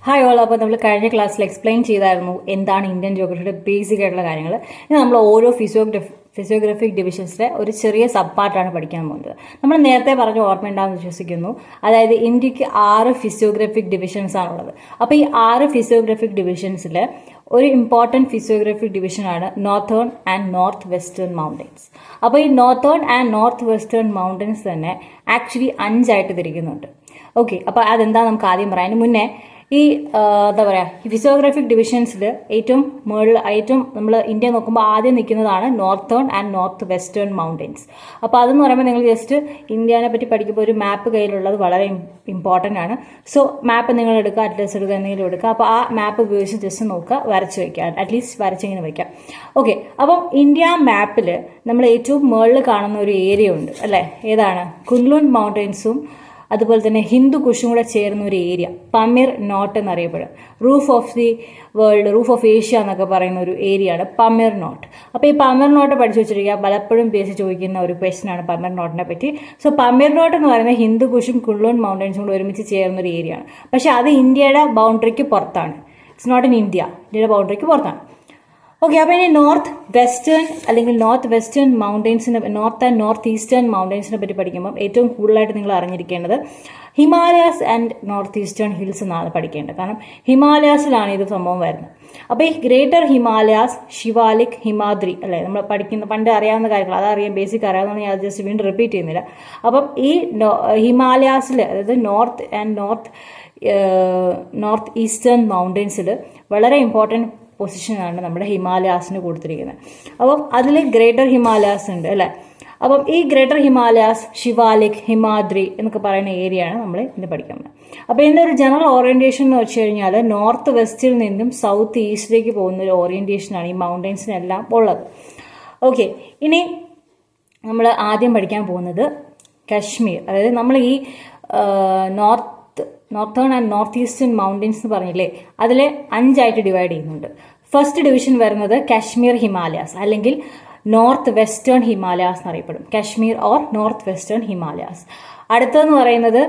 Hi all. അപ്പോൾ നമ്മൾ കഴിഞ്ഞ ക്ലാസ്സിൽ എക്സ്പ്ലെയിൻ ചെയ്തായിരുന്നു എന്താണ് ഇന്ത്യൻ ജിയോഗ്രഫിയുടെ ബേസിക് ആയിട്ടുള്ള കാര്യങ്ങൾ. ഇനി നമ്മൾ ഓരോ ഫിസിയോഗ്രഫിക് ഡിവിഷൻസിലെ ഒരു ചെറിയ സബ് പാർട്ടാണ് പഠിക്കാൻ പോകുന്നത്. നമ്മൾ നേരത്തെ പറഞ്ഞ ഓർമ്മയുണ്ടാകുമെന്ന് വിശ്വസിക്കുന്നു. അതായത് ഇന്ത്യക്ക് 6 ഫിസിയോഗ്രഫിക് ഡിവിഷൻസ് ആണുള്ളത്. അപ്പോൾ ഈ 6 ഫിസിയോഗ്രഫിക് ഡിവിഷൻസിൽ ഒരു ഇമ്പോർട്ടൻറ്റ് ഫിസിയോഗ്രഫിക് ഡിവിഷനാണ് northern and north western mountains. അപ്പോൾ ഈ northern and north western mountains തന്നെ ആക്ച്വലി 5 ആയിട്ട് തിരിക്കുന്നുണ്ട്. ഓക്കെ, അപ്പോൾ അതെന്താ നമുക്ക് ആദ്യം പറയാം. അതിന് മുന്നേ ഈ എന്താ പറയുക, ഈ ഫിസിയോഗ്രാഫിക് ഡിവിഷൻസിൽ ഏറ്റവും നമ്മൾ ഇന്ത്യ നോക്കുമ്പോൾ ആദ്യം നിൽക്കുന്നതാണ് northern and north western mountains. അപ്പോൾ അതെന്ന് പറയുമ്പോൾ നിങ്ങൾ ജസ്റ്റ് ഇന്ത്യനെ പറ്റി പഠിക്കുമ്പോൾ ഒരു മാപ്പ് കയ്യിലുള്ളത് വളരെ ഇമ്പോർട്ടൻ്റ് ആണ്. സോ മാപ്പ് നിങ്ങൾ എടുക്കുക, അറ്റ്ലസ് എടുക്കുക, എന്തെങ്കിലും എടുക്കുക. അപ്പോൾ ആ മാപ്പ് ഉപയോഗിച്ച് ജസ്റ്റ് നോക്കുക, വരച്ച് വയ്ക്കുക, അറ്റ്ലീസ്റ്റ് വരച്ചിങ്ങനെ വയ്ക്കാം. ഓക്കെ, അപ്പം ഇന്ത്യ മാപ്പിൽ നമ്മൾ ഏറ്റവും മുകളിൽ കാണുന്ന ഒരു ഏരിയ ഉണ്ട് അല്ലേ? ഏതാണ്? കുൻലുൻ മൗണ്ടൻസും അതുപോലെ തന്നെ ഹിന്ദു കുഷും കൂടെ ചേർന്ന ഒരു ഏരിയ പമീർ നോട്ട് എന്നറിയപ്പെടും. Roof of the world, roof of Asia എന്നൊക്കെ പറയുന്ന ഒരു ഏരിയ ആണ് പമീർ നോട്ട്. അപ്പോൾ ഈ പമീർ നോട്ട് പഠിച്ചു വെച്ചിരിക്കുക. പലപ്പോഴും പേശി ചോദിക്കുന്ന ഒരു ക്വസ്റ്റൻ ആണ് പമീർ നോട്ടിനെ പറ്റി. സോ പമീർ നോട്ട് എന്ന് പറയുന്നത് ഹിന്ദു കുഷും കുൻലുൻ മൗണ്ടൻസും കൂടെ ഒരുമിച്ച് ചേർന്ന ഒരു ഏരിയ ആണ്. പക്ഷെ അത് ഇന്ത്യയുടെ ബൗണ്ടറിക്ക് പുറത്താണ്. ഇറ്റ്സ് നോട്ട് ഇൻ ഇന്ത്യ, ഇന്ത്യയുടെ ബൗണ്ടറിക്ക് പുറത്താണ്. ഓക്കെ, അപ്പോൾ ഇനി നോർത്ത് വെസ്റ്റേൺ അല്ലെങ്കിൽ നോർത്ത് വെസ്റ്റേൺ മൗണ്ടൻസിനെ, നോർത്ത് ആൻഡ് നോർത്ത് ഈസ്റ്റേൺ മൗണ്ടൻസിനെ പറ്റി പഠിക്കുമ്പോൾ ഏറ്റവും കൂടുതലായിട്ട് നിങ്ങൾ അറിഞ്ഞിരിക്കേണ്ടത് Himalayas and north eastern hills എന്നാണ് പഠിക്കേണ്ടത്. കാരണം ഹിമാലയാസിലാണ് ഇത് സംഭവം വരുന്നത്. അപ്പോൾ ഈ ഗ്രേറ്റർ ഹിമാലയാസ്, ശിവാലിക്, ഹിമാദ്രി അല്ലേ, നമ്മൾ പഠിക്കുന്ന പണ്ട് അറിയാവുന്ന കാര്യങ്ങൾ, അതറിയാം, ബേസിക് അറിയാവുന്ന ഞാൻ ജസ്റ്റ് വീണ്ടും റിപ്പീറ്റ് ചെയ്യുന്നില്ല. അപ്പം ഈ ഹിമാലയാസിൽ, അതായത് നോർത്ത് ആൻഡ് നോർത്ത് ഈസ്റ്റേൺ മൗണ്ടൻസിൽ വളരെ ഇമ്പോർട്ടൻറ്റ് പൊസിഷനാണ് നമ്മുടെ ഹിമാലയാസിന് കൊടുത്തിരിക്കുന്നത്. അപ്പം അതിൽ ഗ്രേറ്റർ ഹിമാലയാസ് ഉണ്ട് അല്ലേ? അപ്പം ഈ ഗ്രേറ്റർ ഹിമാലയാസ്, ശിവാലിക്, ഹിമാദ്രി എന്നൊക്കെ പറയുന്ന ഏരിയ ആണ് നമ്മൾ ഇന്ന് പഠിക്കുന്നത്. അപ്പോൾ ഇതിൻ്റെ ഒരു ജനറൽ ഓറിയന്റേഷൻ എന്ന് വെച്ച് കഴിഞ്ഞാൽ നോർത്ത് വെസ്റ്റിൽ നിന്നും സൗത്ത് ഈസ്റ്റിലേക്ക് പോകുന്ന ഒരു ഓറിയന്റേഷനാണ് ഈ മൗണ്ടൻസിനെല്ലാം ഉള്ളത്. ഓക്കെ, ഇനി നമ്മൾ ആദ്യം പഠിക്കാൻ പോകുന്നത് കശ്മീർ. അതായത് നമ്മൾ ഈ northern and north eastern mountains എന്ന് പറഞ്ഞില്ലേ, അതിൽ 5 ആയിട്ട് ഡിവൈഡ് ചെയ്യുന്നുണ്ട്. ഫസ്റ്റ് ഡിവിഷൻ വരുന്നത് കാശ്മീർ ഹിമാലയാസ് അല്ലെങ്കിൽ നോർത്ത് വെസ്റ്റേൺ ഹിമാലയാസ് എന്നറിയപ്പെടും. Kashmir or north western Himalayas. അടുത്തതെന്ന് പറയുന്നത്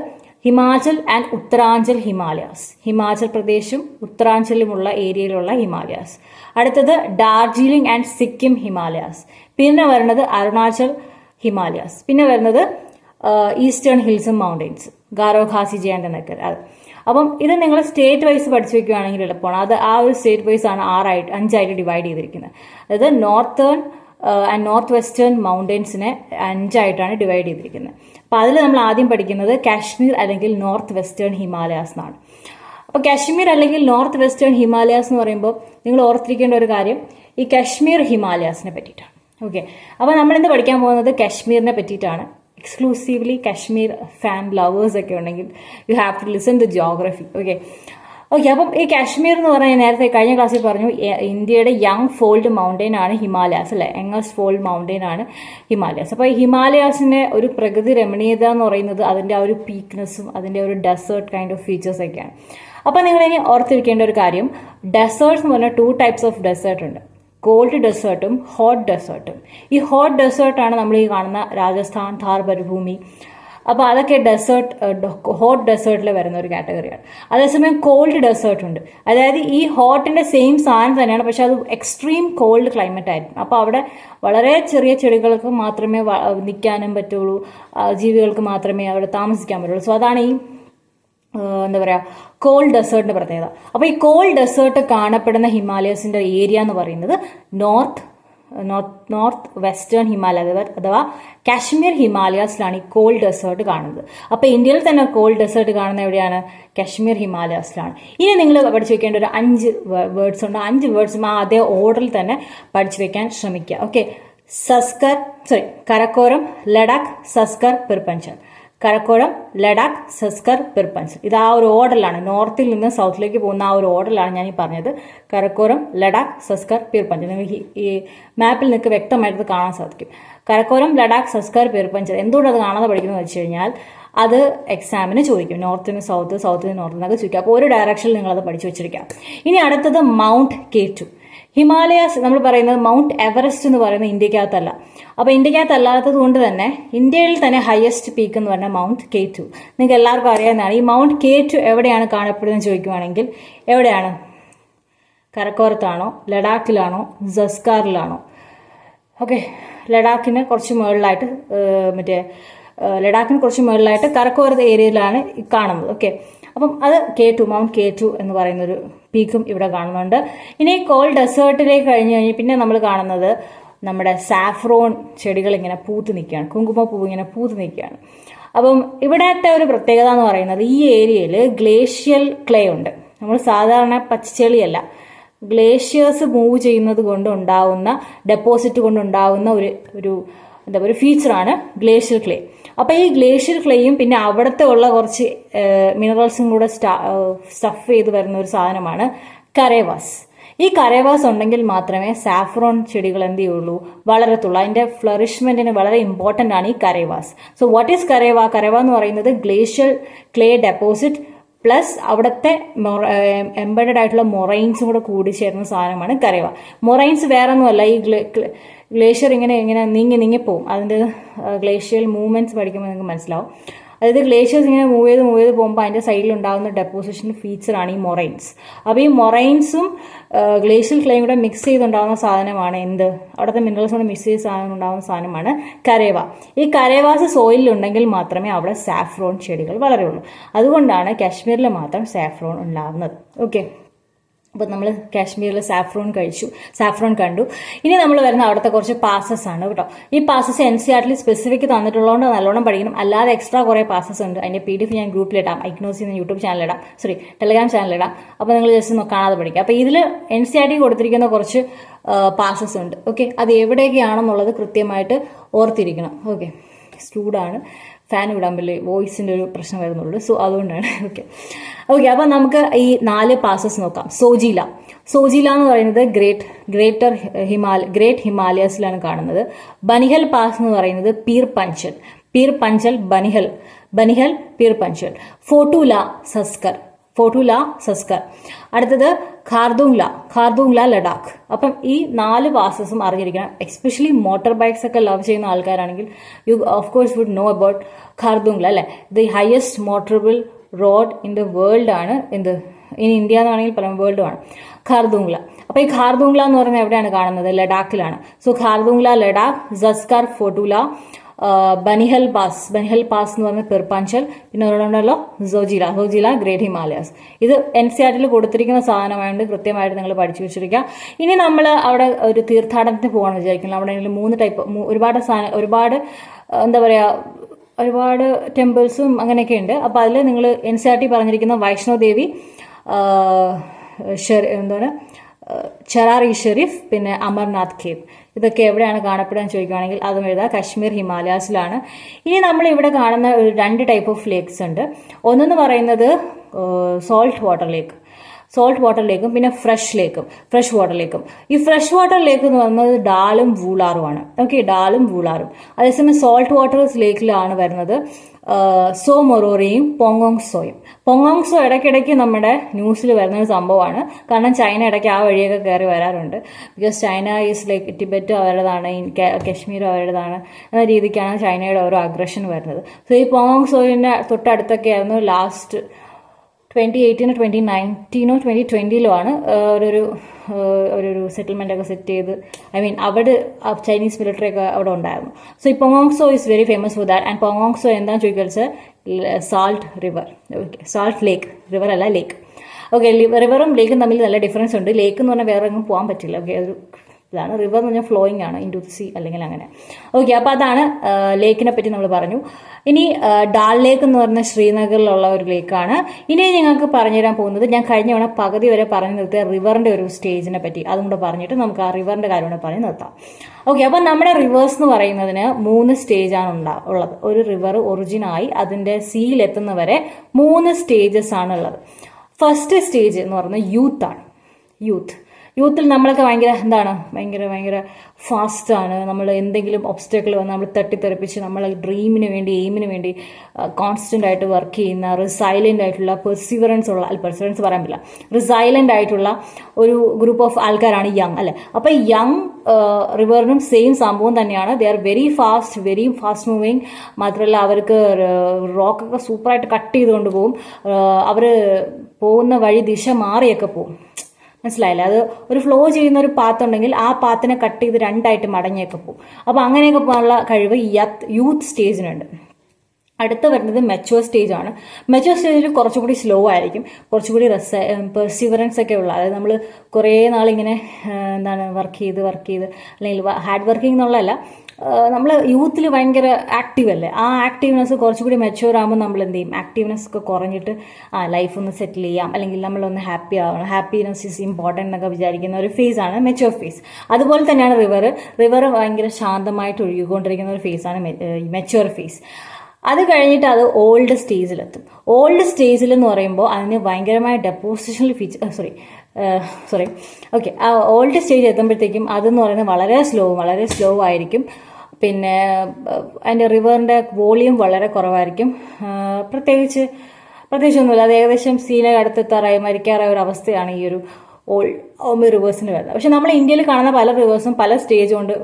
ഹിമാചൽ ആൻഡ് ഉത്തരാഞ്ചൽ ഹിമാലയാസ്. ഹിമാചൽ പ്രദേശും ഉത്തരാഞ്ചലുമുള്ള ഏരിയയിലുള്ള ഹിമാലയാസ്. അടുത്തത് ഡാർജിലിംഗ് ആൻഡ് സിക്കിം ഹിമാലയാസ്. പിന്നെ വരുന്നത് അരുണാചൽ ഹിമാലയാസ്. പിന്നെ വരുന്നത് ഈസ്റ്റേൺ ഹിൽസും മൗണ്ടൻസ്, ഗാരോ ഖാസി ജയന്റ് എന്നൊക്കെ. അപ്പം ഇത് നിങ്ങൾ സ്റ്റേറ്റ് വൈസ് പഠിച്ചു വെക്കുകയാണെങ്കിൽ എളുപ്പമാണ്. അത് ആ ഒരു സ്റ്റേറ്റ് വൈസ് ആണ് 5 ആയിട്ട് ഡിവൈഡ് ചെയ്തിരിക്കുന്നത്. അതായത് നോർത്തേൺ ആൻഡ് നോർത്ത് വെസ്റ്റേൺ മൗണ്ടൻസിനെ 5 ആയിട്ടാണ് ഡിവൈഡ് ചെയ്തിരിക്കുന്നത്. അപ്പോൾ അതിൽ നമ്മൾ ആദ്യം പഠിക്കുന്നത് കാശ്മീർ അല്ലെങ്കിൽ നോർത്ത് വെസ്റ്റേൺ ഹിമാലയാസ് എന്നാണ്. അപ്പോൾ കാശ്മീർ അല്ലെങ്കിൽ നോർത്ത് വെസ്റ്റേൺ ഹിമാലയാസ് എന്ന് പറയുമ്പോൾ നിങ്ങൾ ഓർത്തിരിക്കേണ്ട ഒരു കാര്യം ഈ കാശ്മീർ ഹിമാലയാസിനെ പറ്റിയിട്ടാണ്. ഓക്കെ, അപ്പോൾ നമ്മളിന്ന് പഠിക്കാൻ പോകുന്നത് കാശ്മീരിനെ പറ്റിയിട്ടാണ്. എക്സ്ക്ലൂസീവ്ലി കാശ്മീർ ഫാൻ ലവേഴ്സ് ഒക്കെ ഉണ്ടെങ്കിൽ you have to listen to geography. Okay, അപ്പം ഈ കാശ്മീർ എന്ന് പറഞ്ഞാൽ നേരത്തെ കഴിഞ്ഞ ക്ലാസ്സിൽ പറഞ്ഞു ഇന്ത്യയുടെ യങ് ഫോൾഡ് മൗണ്ടെയിൻ ആണ് ഹിമാലയാസ് അല്ലെ, യങ്ങസ്റ്റ് ഫോൾഡ് മൗണ്ടെയിൻ ആണ് ഹിമാലയാസ്. അപ്പോൾ ഈ ഹിമാലയാസിന്റെ ഒരു പ്രകൃതി രമണീയത എന്ന് പറയുന്നത് അതിന്റെ ആ ഒരു പീക്ക്നെസ്സും അതിന്റെ ഒരു ഡെസേർട്ട് കൈൻഡ് ഓഫ് ഫീച്ചേഴ്സ് ഒക്കെയാണ്. അപ്പോൾ നിങ്ങൾ ഇനി ഓർത്തിരിക്കേണ്ട ഒരു കാര്യം, ഡെസേർട്ട്സ് എന്ന് പറഞ്ഞാൽ 2 ടൈപ്സ് ഓഫ് ഡെസേർട്ട് ഉണ്ട്. കോൾഡ് ഡെസേർട്ടും ഹോട്ട് ഡെസേർട്ടും. ഈ ഹോട്ട് ഡെസേർട്ടാണ് നമ്മൾ ഈ കാണുന്ന രാജസ്ഥാൻ, ഥാർ മരുഭൂമി. അപ്പോൾ അതൊക്കെ ഹോട്ട് ഡെസേർട്ടിൽ വരുന്ന ഒരു കാറ്റഗറിയാണ്. അതേസമയം കോൾഡ് ഡെസേർട്ട് ഉണ്ട്. അതായത് ഈ ഹോട്ടിന്റെ സെയിം സാധനം തന്നെയാണ്, പക്ഷെ അത് എക്സ്ട്രീം കോൾഡ് ക്ലൈമറ്റ് ആയിരിക്കും. അപ്പോൾ അവിടെ വളരെ ചെറിയ ചെടികൾക്ക് മാത്രമേ നിൽക്കാനും പറ്റുള്ളൂ, ജീവികൾക്ക് മാത്രമേ അവിടെ താമസിക്കാൻ പറ്റുള്ളൂ. സോ അതാണ് ഈ എന്താ പറയുക, കോൾഡ് ഡെസേർട്ടിന്റെ പ്രത്യേകത. അപ്പോൾ ഈ കോൾഡ് ഡെസേർട്ട് കാണപ്പെടുന്ന ഹിമാലയസിന്റെ ഏരിയ എന്ന് പറയുന്നത് നോർത്ത് വെസ്റ്റേൺ ഹിമാലയ അഥവാ കാശ്മീർ ഹിമാലയാസിലാണ് ഈ കോൾഡ് ഡെസേർട്ട് കാണുന്നത്. അപ്പോൾ ഇന്ത്യയിൽ തന്നെ കോൾഡ് ഡെസേർട്ട് കാണുന്നത് എവിടെയാണ്? കാശ്മീർ ഹിമാലയാസിലാണ്. ഇനി നിങ്ങൾ പഠിച്ചു വെക്കേണ്ട ഒരു 5 വേർഡ്സ് ഉണ്ട്. 5 വേർഡ്സും അതേ ഓർഡറിൽ തന്നെ പഠിച്ചു വെക്കാൻ ശ്രമിക്കുക. ഓക്കെ, കരക്കോരം, ലഡാക്ക്, സസ്കർ, പിർപഞ്ചൽ. കരക്കോളം, ലഡാക്ക്, സസ്കർ, പിർപഞ്ചൽ. ഇത് ആ ഒരു ഓർഡറിലാണ്, നോർത്തിൽ നിന്ന് സൗത്തിലേക്ക് പോകുന്ന ആ ഒരു ഓർഡറിലാണ് ഞാൻ ഈ പറഞ്ഞത്. കരക്കോരം, ലഡാക്ക്, സസ്കർ, പിർപഞ്ചൽ. നിങ്ങൾക്ക് ഈ മാപ്പിൽ നിങ്ങൾക്ക് വ്യക്തമായിട്ട് കാണാൻ സാധിക്കും. കരക്കോരം, ലഡാക്ക്, സസ്കർ, പിർപഞ്ചൽ. എന്തുകൊണ്ട് അത് കാണാതെ പഠിക്കുന്നത് വെച്ച് കഴിഞ്ഞാൽ അത് എക്സാമിന് ചോദിക്കും. നോർത്തിന് സൗത്ത്, സൗത്തിന് നോർത്ത് എന്നൊക്കെ ചോദിക്കും. അപ്പോൾ ഒരു ഡയറക്ഷനിൽ നിങ്ങളത് പഠിച്ചു വെച്ചിരിക്കാം. ഇനി അടുത്തത് മൗണ്ട് K2. ഹിമാലയാസ് നമ്മൾ പറയുന്നത് മൗണ്ട് എവറസ്റ്റ് എന്ന് പറയുന്നത് ഇന്ത്യക്കകത്തല്ല. അപ്പോൾ ഇന്ത്യക്കകത്തല്ലാത്തത് കൊണ്ട് തന്നെ ഇന്ത്യയിൽ തന്നെ ഹയസ്റ്റ് പീക്ക് എന്ന് പറഞ്ഞാൽ മൗണ്ട് K2. നിങ്ങൾക്ക് എല്ലാവർക്കും അറിയാവുന്നതാണ്. ഈ മൗണ്ട് K2 എവിടെയാണ് കാണപ്പെടുന്നത് ചോദിക്കുവാണെങ്കിൽ എവിടെയാണ്? കരക്കോരത്താണോ, ലഡാക്കിലാണോ, സസ്കാറിലാണോ? ഓക്കെ, ലഡാക്കിന് കുറച്ച് മുകളിലായിട്ട് ലഡാക്കിന് കുറച്ച് മുകളിലായിട്ട് കരക്കോരത്തെ ഏരിയയിലാണ് കാണുന്നത്. ഓക്കെ, അപ്പം അത് K2, മൗണ്ട് K2 എന്ന് പറയുന്നൊരു പീക്കും ഇവിടെ കാണുന്നുണ്ട്. ഇനി കോൾ ഡെസേർട്ടിലേക്ക് കഴിഞ്ഞ് പിന്നെ നമ്മൾ കാണുന്നത് നമ്മുടെ സാഫ്രോൺ ചെടികൾ ഇങ്ങനെ പൂത്ത് നിൽക്കുകയാണ്, കുങ്കുമപ്പൂ ഇങ്ങനെ പൂത്ത് നിൽക്കുകയാണ്. അപ്പം ഇവിടത്തെ ഒരു പ്രത്യേകത എന്ന് പറയുന്നത് ഈ ഏരിയയിൽ ഗ്ലേഷ്യൽ ക്ലേ ഉണ്ട്. നമ്മൾ സാധാരണ പച്ചച്ചെളിയല്ല, ഗ്ലേഷ്യേഴ്സ് മൂവ് ചെയ്യുന്നത് കൊണ്ടുണ്ടാവുന്ന ഡെപ്പോസിറ്റ് കൊണ്ടുണ്ടാവുന്ന ഒരു എന്താ പറയുക ഫീച്ചറാണ് ഗ്ലേഷ്യൽ ക്ലേ. അപ്പോൾ ഈ ഗ്ലേഷ്യൽ ക്ലേയും പിന്നെ അവിടുത്തെ ഉള്ള കുറച്ച് മിനറൽസും കൂടെ സ്റ്റഫ് ചെയ്ത് വരുന്ന ഒരു സാധനമാണ് കരേവാസ്. ഈ കരേവാസ് ഉണ്ടെങ്കിൽ മാത്രമേ സാഫ്രോൺ ചെടികൾ എന്ത് ചെയ്യുള്ളൂ, വളരത്തുള്ളൂ. അതിന്റെ ഫ്ലറിഷ്മെന്റിന് വളരെ ഇമ്പോർട്ടന്റ് ആണ് ഈ Karewas. So what is Karewa? Karewa എന്ന് പറയുന്നത് ഗ്ലേഷ്യൽ ക്ലേ ഡെപ്പോസിറ്റ് പ്ലസ് അവിടുത്തെ എംബഡഡ് ആയിട്ടുള്ള മൊറൈൻസും കൂടെ കൂടി ചേർന്ന സാധനമാണ് കരേവ. മൊറൈൻസ് വേറെ ഒന്നുമല്ല, ഈ ഗ്ലേഷ്യർ ഇങ്ങനെ നീങ്ങിപ്പോവും. അതിന്റെ ഗ്ലേഷ്യൽ മൂവ്മെന്റ്സ് പഠിക്കുമ്പോൾ നിങ്ങൾക്ക് മനസ്സിലാവും. അതായത് ഗ്ലേഷ്യേഴ്സ് ഇങ്ങനെ മൂവ് ചെയ്ത് പോകുമ്പോൾ അതിന്റെ സൈഡിൽ ഉണ്ടാകുന്ന ഡെപ്പോസിഷൻ ഫീച്ചറാണ് ഈ മൊറൈൻസ്. അപ്പോൾ ഈ മൊറൈൻസും ഗ്ലേഷ്യൽ ക്ലേയും കൂടെ മിക്സ് ചെയ്തുണ്ടാകുന്ന സാധനമാണ് എന്ത്, അവിടുത്തെ മിനറൽസ് കൂടെ മിക്സ് ചെയ്ത് ഉണ്ടാകുന്ന സാധനമാണ് കരേവ. ഈ കരേവാസ് സോയിലുണ്ടെങ്കിൽ മാത്രമേ അവിടെ സാഫ്രോൺ ചെടികൾ വളരുള്ളൂ. അതുകൊണ്ടാണ് കാശ്മീരിൽ മാത്രം സാഫ്രോൺ ഉണ്ടാകുന്നത്. ഓക്കെ, അപ്പോൾ നമ്മൾ കാശ്മീരിൽ സാഫ്രോൺ കണ്ടു. ഇനി നമ്മൾ വരുന്ന അവിടുത്തെ കുറച്ച് പാസസ് ആണ് കേട്ടോ. ഈ പാസസ് NCERT സ്പെസിഫിക് തന്നിട്ടുള്ളതുകൊണ്ട് നല്ലോണം പഠിക്കണം. അല്ലാതെ എക്സ്ട്രാ കുറേ പാസസ് ഉണ്ട്. അതിന്റെ PDF ഞാൻ ഗ്രൂപ്പിലിടാം, ഐക്നോസി എന്ന യൂട്യൂബ് ചാനലിടാം, ടെലഗ്രാം ചാനലിടാം. അപ്പോൾ നിങ്ങൾ ജസ്റ്റ് കാണാതെ പഠിക്കുക. അപ്പോൾ ഇതിൽ NCERT കൊടുത്തിരിക്കുന്ന കുറച്ച് പാസസ് ഉണ്ട്. ഓക്കെ, അത് എവിടെയൊക്കെയാണെന്നുള്ളത് കൃത്യമായിട്ട് ഓർത്തിരിക്കണം. ഓക്കെ, ചൂടാണ്, ഫാൻ വിടാൻ വോയിസിന്റെ ഒരു പ്രശ്നം വരുന്നുള്ളൂ. സോ അതുകൊണ്ടാണ്. ഓക്കെ, അപ്പം നമുക്ക് ഈ 4 പാസസ് നോക്കാം. സോജില എന്ന് പറയുന്നത് ഗ്രേറ്റ് ഹിമാലയസിലാണ് കാണുന്നത്. ബനിഹൽ പാസ് എന്ന് പറയുന്നത് പീർ പഞ്ചൽ ബനിഹൽ പീർ പഞ്ചൽ. ഫോട്ടുല സസ്കർ. അടുത്തത് ഖാർദുങ്ല ലഡാക്ക്. അപ്പം ഈ 4 പാസസും അറിഞ്ഞിരിക്കണം. എസ്പെഷ്യലി മോട്ടോർ ബൈക്സ് ഒക്കെ ലവ് ചെയ്യുന്ന ആൾക്കാരാണെങ്കിൽ you of course would know about Khardungla അല്ലെ. The highest motorable road in the world ആണ് ഇൻ ഇന്ത്യ എന്നാണെങ്കിൽ പറയുമ്പോൾ വേൾഡുമാണ് ഖാർദുങ്ല. അപ്പൊ ഈ ഖാർദുങ്ല എന്ന് പറയുന്നത് എവിടെയാണ് കാണുന്നത്? ലഡാക്കിലാണ്. സോ ഖാർദുങ്ല, ലഡാക്ക്, സസ്കർ, ഫോട്ടുല, ബനിഹൽ പാസ് എന്ന് പറയുന്നത് പിർപ്പാഞ്ചൽ, പിന്നെ ഒരെണ്ണമുണ്ടല്ലോ സോജില ഗ്രേറ്റ് ഹിമാലയാസ്. ഇത് NCERT കൊടുത്തിരിക്കുന്ന സാധനമായതുകൊണ്ട് കൃത്യമായിട്ട് നിങ്ങൾ പഠിച്ചു വെച്ചിരിക്കുക. ഇനി നമ്മൾ അവിടെ ഒരു തീർത്ഥാടനത്തിന് പോകാമെന്ന് വിചാരിക്കുന്നത്. അവിടെ 3 ടൈപ്പ് ഒരുപാട് എന്താ പറയാ ഒരുപാട് ടെമ്പിൾസും അങ്ങനെയൊക്കെ ഉണ്ട്. അപ്പോൾ അതിൽ നിങ്ങൾ NCERT പറഞ്ഞിരിക്കുന്ന വൈഷ്ണോദേവി, ചറാറി ഷെരീഫ്, പിന്നെ അമർനാഥ് കേവ്, ഇതൊക്കെ എവിടെയാണ് കാണപ്പെടാൻ ചോദിക്കുകയാണെങ്കിൽ അതും എഴുതാം, കാശ്മീർ ഹിമാലയാസിലാണ്. ഇനി നമ്മൾ ഇവിടെ കാണുന്ന 2 ടൈപ്പ് ഓഫ് ലേക്സ് ഉണ്ട്. ഒന്നെന്ന് പറയുന്നത് സോൾട്ട് വാട്ടർ ലേക്കും പിന്നെ ഫ്രഷ് വാട്ടർ ലേക്കും. ഈ ഫ്രഷ് വാട്ടർ ലേക്ക് എന്ന് പറയുന്നത് ഡാലും വൂളാറുമാണ്. ഓക്കെ, ഡാലും വൂളാറും. അതേസമയം സോൾട്ട് വാട്ടർ ലേക്കിലാണ് വരുന്നത് സോ മൊറോറിയും പൊങ്ങോങ്സോ ഇടയ്ക്കിടയ്ക്ക് നമ്മുടെ ന്യൂസിൽ വരുന്ന ഒരു സംഭവമാണ്. കാരണം ചൈന ഇടയ്ക്ക് ആ വഴിയൊക്കെ കയറി വരാറുണ്ട്. Because China is like Tibet അവരുടേതാണ്, കശ്മീർ അവരുടേതാണ് എന്ന രീതിക്കാണ് ചൈനയുടെ ഓരോ അഗ്രഷൻ വരുന്നത്. സോ ഈ പൊങ്ങോങ്സോയിന്റെ തൊട്ടടുത്തൊക്കെ ആയിരുന്നു ലാസ്റ്റ് 2018 2019 ആണ് ഒരു സെറ്റിൽമെന്റ് ഒക്കെ സെറ്റ് ചെയ്ത്, അവിടെ ചൈനീസ് മിലിറ്ററി ഒക്കെ അവിടെ ഉണ്ടായിരുന്നു. സോ ഈ പൊങ്ങോങ്സോ is very famous for that. And പൊങ്ങോങ്സോ എന്താണെന്ന് ചോദിച്ചാൽ സാൾട്ട് ലേക്ക്, റിവർ അല്ല ലേക്ക്. ഓക്കെ, റിവറും ലേക്കും തമ്മിൽ നല്ല ഡിഫറൻസ് ഉണ്ട്. ലേക്ക് എന്ന് പറഞ്ഞാൽ വേറെ എങ്ങും പോകാൻ പറ്റില്ല. ഓക്കെ, ഇതാണ് റിവർ എന്ന് പറഞ്ഞാൽ ഫ്ലോയിങ് ആണ് ഇൻ ടു ദി സീ അല്ലെങ്കിൽ അങ്ങനെ. ഓക്കെ, അപ്പോൾ അതാണ് ലേക്കിനെ പറ്റി നമ്മൾ പറഞ്ഞു. ഇനി ഡാൽ ലേക്ക് എന്ന് പറഞ്ഞ ശ്രീനഗറിലുള്ള ഒരു ലേക്കാണ്. ഇനി ഞങ്ങൾക്ക് പറഞ്ഞുതരാൻ പോകുന്നത്, ഞാൻ കഴിഞ്ഞ തവണ പകുതി വരെ പറഞ്ഞു നിർത്തിയ റിവറിന്റെ ഒരു സ്റ്റേജിനെ പറ്റി, അതും കൂടെ പറഞ്ഞിട്ട് നമുക്ക് ആ റിവറിന്റെ കാര്യം കൂടെ പറഞ്ഞ് നിർത്താം. ഓക്കെ, അപ്പം നമ്മുടെ റിവേഴ്സ് എന്ന് പറയുന്നതിന് 3 സ്റ്റേജാണ് ഉള്ളത്. ഒരു റിവർ ഒറിജിനായി അതിന്റെ സീയിലെത്തുന്നവരെ 3 സ്റ്റേജസ് ആണ് ഉള്ളത്. ഫസ്റ്റ് സ്റ്റേജ് എന്ന് പറയുന്നത് യൂത്ത്. യൂത്തിൽ നമ്മളൊക്കെ ഭയങ്കര എന്താണ് ഭയങ്കര ഫാസ്റ്റാണ്. നമ്മൾ എന്തെങ്കിലും ഒബ്സ്റ്റക്കിൾ വന്ന് നമ്മൾ തട്ടിത്തെറിപ്പിച്ച് നമ്മളെ ഡ്രീമിന് വേണ്ടി എയിമിന് വേണ്ടി കോൺസ്റ്റന്റ് ആയിട്ട് വർക്ക് ചെയ്യുന്ന റിസൈലന്റ് ആയിട്ടുള്ള പെർസിവറൻസ് പറയാൻ പറ്റില്ല, റിസൈലന്റ് ആയിട്ടുള്ള ഒരു ഗ്രൂപ്പ് ഓഫ് ആൾക്കാരാണ് യങ് അല്ലെ. അപ്പൊ യങ് റിവറിനും സെയിം സംഭവം തന്നെയാണ്. They are very fast moving. മാത്രമല്ല അവർക്ക് റോക്കൊക്കെ സൂപ്പറായിട്ട് കട്ട് ചെയ്തുകൊണ്ട് പോകും. അവർ പോകുന്ന വഴി ദിശ മാറിയൊക്കെ പോകും. മനസ്സിലായില്ല? അത് ഒരു ഫ്ലോ ചെയ്യുന്ന ഒരു പാത്ത് ഉണ്ടെങ്കിൽ ആ പാത്തിനെ കട്ട് ചെയ്ത് രണ്ടായിട്ട് മടങ്ങിയൊക്കെ പോകും. അപ്പൊ അങ്ങനെയൊക്കെ പോകാനുള്ള കഴിവ് യൂത്ത് സ്റ്റേജിനുണ്ട്. അടുത്ത് വരുന്നത് മെച്ചുവർ സ്റ്റേജ് ആണ്. മെച്ചുവർ സ്റ്റേജിൽ കുറച്ചുകൂടി സ്ലോ ആയിരിക്കും, കുറച്ചുകൂടി പെർസിവറൻസ് ഒക്കെ ഉള്ള, അതായത് നമ്മൾ കുറേ നാളിങ്ങനെ വർക്ക് ചെയ്ത് അല്ലെങ്കിൽ ഹാർഡ് വർക്കിംഗ് എന്നുള്ളതല്ല, നമ്മൾ യൂത്തിൽ ഭയങ്കര ആക്റ്റീവ് അല്ലേ, ആ ആക്റ്റീവ്നെസ് കുറച്ചുകൂടി മെച്ചുവർ ആകുമ്പോൾ നമ്മൾ എന്ത് ചെയ്യും, ആക്റ്റീവ്നെസ് ഒക്കെ കുറഞ്ഞിട്ട് ലൈഫ് ഒന്ന് സെറ്റിൽ ചെയ്യാം, അല്ലെങ്കിൽ നമ്മളൊന്ന് ഹാപ്പി ആവണം, ഹാപ്പിനെസ് ഈസ് ഇമ്പോർട്ടൻ്റ് എന്നൊക്കെ വിചാരിക്കുന്ന ഒരു ഫേസ് ആണ് മെച്ചുവർ ഫേസ്. അതുപോലെ തന്നെയാണ് റിവർ ഭയങ്കര ശാന്തമായിട്ട് ഒഴുകിക്കൊണ്ടിരിക്കുന്ന ഒരു ഫേസാണ് മെച്ചുവർ ഫേസ്. അത് കഴിഞ്ഞിട്ട് അത് ഓൾഡ് സ്റ്റേജിലെത്തും. ഓൾഡ് സ്റ്റേജിൽ എന്ന് പറയുമ്പോൾ അതിന് ഭയങ്കരമായ ഡെപ്പോസിഷണൽ ഓക്കെ, ആ ഓൾഡ് സ്റ്റേജ് എത്തുമ്പോഴത്തേക്കും അതെന്ന് പറയുന്നത് വളരെ സ്ലോ ആയിരിക്കും. പിന്നെ അതിൻ്റെ റിവറിൻ്റെ വോളിയം വളരെ കുറവായിരിക്കും. പ്രത്യേകിച്ചൊന്നുമില്ല, അത് ഏകദേശം സീനൊക്കെ അടുത്തെത്താറായി മരിക്കാറായ ഒരു അവസ്ഥയാണ് ഈ ഒരു ഓൾഡ് റിവേഴ്സിന് വരുന്നത്. പക്ഷെ നമ്മൾ ഇന്ത്യയിൽ കാണുന്ന പല റിവേഴ്സും പല സ്റ്റേജ് കൊണ്ട്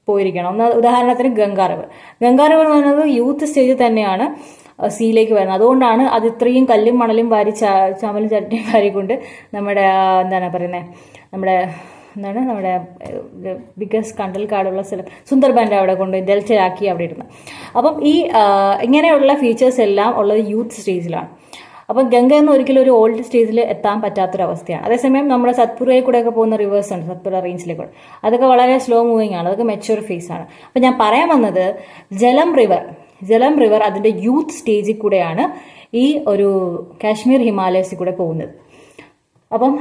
പോയിരിക്കണം. ഉദാഹരണത്തിന് ഗംഗാ റിവർ എന്ന് പറയുന്നത് യൂത്ത് സ്റ്റേജിൽ തന്നെയാണ് സീയിലേക്ക് വരുന്നത്. അതുകൊണ്ടാണ് അത് ഇത്രയും കല്ലും മണലും വാരി ചമലും ചട്ടിയും വാരിക്കൊണ്ട് നമ്മുടെ നമ്മുടെ ബിഗസ്റ്റ് കണ്ടൽക്കാടുള്ള സ്ഥലം സുന്ദർബാൻ്റെ അവിടെ കൊണ്ട് ഡെൽറ്റയാക്കി അവിടെ ഇടുന്നത്. അപ്പം ഈ ഇങ്ങനെയുള്ള ഫീച്ചേഴ്സ് എല്ലാം ഉള്ളത് യൂത്ത് സ്റ്റേജിലാണ്. അപ്പം ഗംഗ എന്ന് ഒരിക്കലും ഒരു ഓൾഡ് സ്റ്റേജിൽ എത്താൻ പറ്റാത്തൊരവസ്ഥയാണ്. അതേസമയം നമ്മുടെ സത്പുരയിൽ കൂടെയൊക്കെ പോകുന്ന റിവേഴ്സ് ഉണ്ട്, സത്പുര റേഞ്ചിലേക്കൂടെ, അതൊക്കെ വളരെ സ്ലോ മൂവിങ് ആണ്, അതൊക്കെ മെച്ചുവർ ഫേസ് ആണ്. അപ്പം ഞാൻ പറയാൻ വന്നത് ജലം റിവർ അതിൻ്റെ യൂത്ത് സ്റ്റേജിൽ കൂടെയാണ് ഈ ഒരു കാശ്മീർ ഹിമാലയസിൽ കൂടെ പോകുന്നത്. അപ്പം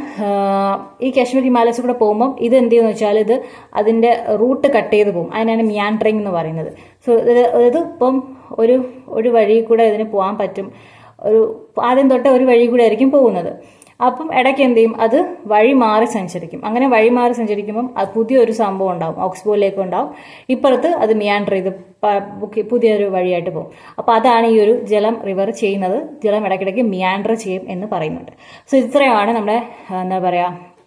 ഈ കാശ്മീർ ഹിമാലയസിൽ കൂടെ പോകുമ്പം ഇത് എന്ത് ചെയ്യുമെന്ന് വെച്ചാൽ ഇത് അതിൻ്റെ റൂട്ട് കട്ട് ചെയ്ത് പോകും. അതിനാണ് മിയാൻഡറിങ് എന്ന് പറയുന്നത്. സോ ഇത് ഇപ്പം ഒരു വഴി കൂടെ ഇതിന് പോകാൻ പറ്റും. ആദ്യം തൊട്ട് ഒരു വഴി കൂടെ ആയിരിക്കും പോകുന്നത്. അപ്പം ഇടയ്ക്ക് എന്ത് ചെയ്യും, അത് വഴി മാറി സഞ്ചരിക്കും. അങ്ങനെ വഴി മാറി സഞ്ചരിക്കുമ്പം അത് പുതിയൊരു സംഭവം ഉണ്ടാവും, ഓക്സ്ബോയിലേക്ക് ഉണ്ടാവും. ഇപ്പുറത്ത് അത് മിയാൻഡർ ചെയ്ത് പുതിയൊരു വഴിയായിട്ട് പോകും. അപ്പോൾ അതാണ് ഈ ഒരു ജലം റിവർ ചെയ്യുന്നത്. ജലം ഇടയ്ക്കിടയ്ക്ക് മിയാൻഡർ ചെയ്യും എന്ന് പറയുന്നുണ്ട്. സോ ഇത്രയാണ് നമ്മുടെ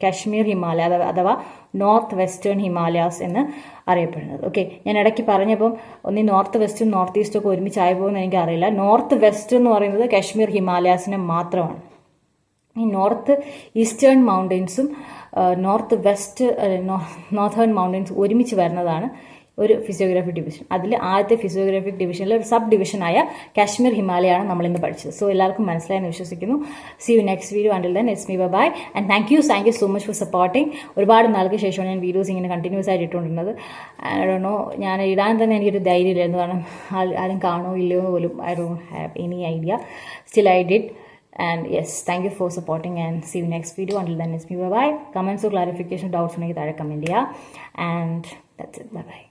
കാശ്മീർ ഹിമാലയ അഥവാ നോർത്ത് വെസ്റ്റേൺ ഹിമാലയാസ് എന്ന് അറിയപ്പെടുന്നത്. ഓക്കെ, ഞാൻ ഇടയ്ക്ക് പറഞ്ഞപ്പം ഒന്നി നോർത്ത് വെസ്റ്റും നോർത്ത് ഈസ്റ്റും ഒക്കെ ഒരുമിച്ചായി പോകുമെന്ന് എനിക്കറിയില്ല. നോർത്ത് വെസ്റ്റ് എന്ന് പറയുന്നത് കാശ്മീർ ഹിമാലയാസിന് മാത്രമാണ്. ഈ നോർത്ത് ഈസ്റ്റേൺ മൗണ്ടൻസും നോർത്തേൺ മൗണ്ടൻസ് ഒരുമിച്ച് വരുന്നതാണ് ഒരു ഫിസിയോഗ്രാഫി ഡിവിഷൻ. അതിൽ ആദ്യത്തെ ഫിസിയോഗ്രാഫിക് ഡിവിഷനിൽ ഒരു സബ് ഡിവിഷനായ കാശ്മീർ ഹിമാലയാണ് നമ്മളിന്ന് പഠിച്ചത്. സോ എല്ലാവർക്കും മനസ്സിലായെന്ന് വിശ്വസിക്കുന്നു. See you next video. Until then it's me bye and thank you so much for supporting. ഒരുപാട് നാൾക്ക് ശേഷമാണ് ഞാൻ വീഡിയോസ് ഇങ്ങനെ കണ്ടിന്യൂസ് ആയിട്ട് ഇട്ടുകൊണ്ടിരുന്നത്. ഐ ഡോണ്ട് നോ, ഞാൻ ഇടാൻ തന്നെ എനിക്കൊരു ധൈര്യമില്ലായിരുന്നു, കാരണം ആരും കാണോ ഇല്ലയോ എന്ന് പോലും I don't have any idea. Still I did. And yes, thank you for supporting and see you next video. Until then, it's me. Bye bye. Comments or clarification doubts, comment comment. And that's it. Bye bye.